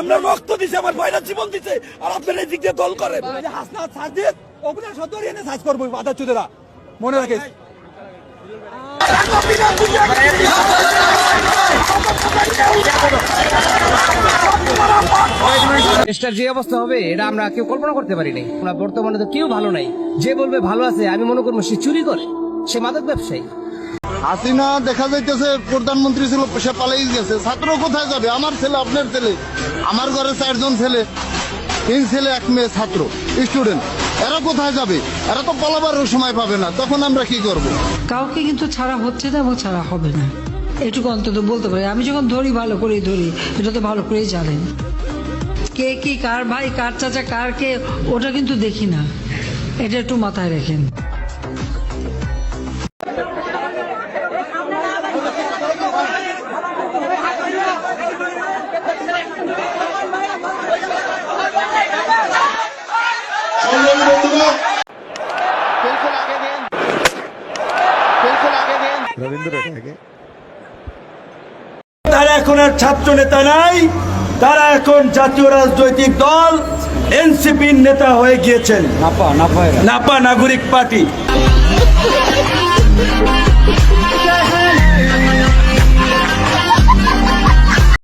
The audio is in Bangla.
আমরা রক্ত দিছে, আমার ভাইরা জীবন দিছে, আর আপনারা এই দিক দিয়ে দল করেন। হাসনাত সাজিদ ওগুলা সদর এনে সাজ করব বাধা চুদেরা, মনে রাখিস। দেশটার যে অবস্থা হবে এটা আমরা কেউ কল্পনা করতে পারিনি। আমরা বর্তমানে তো কেউ ভালো নাই। যে বলবে ভালো আছে, আমি মনে করবো সে চুরি করে, সে মাদক ব্যবসায়ী। হাসিনা দেখা যাইতেছে প্রধানমন্ত্রী ছিল, সে পালাই গেছে। ছাত্র কোথায় যাবে? আমার ছেলে, আপনার ছেলে, আমার ঘরে 4 জন ছেলে, 3 ছেলে 1 মেয়ে ছাত্র স্টুডেন্ট, এরা কোথায় যাবে? এরা তো পালাবারও সময় পাবে না, তখন আমরা কি করব? কাউকে কিন্তু ছাড়া হচ্ছে না এবং ছাড়া হবে না, এটুকু অন্তত বলতে পারি। আমি যখন ধরি ভালো করেই ধরি, এটা তো ভালো করেই জানেন। কে কি, কার ভাই, কার চাচা, কার কে, ওটা কিন্তু দেখি না, এটা একটু মাথায় রাখেন। তারা এখন আর ছাত্র নেতা নাই, তারা এখন জাতীয় রাজনৈতিক দল এনসিপির নেতা হয়ে গিয়েছেন, নাপা নাগরিক পার্টি।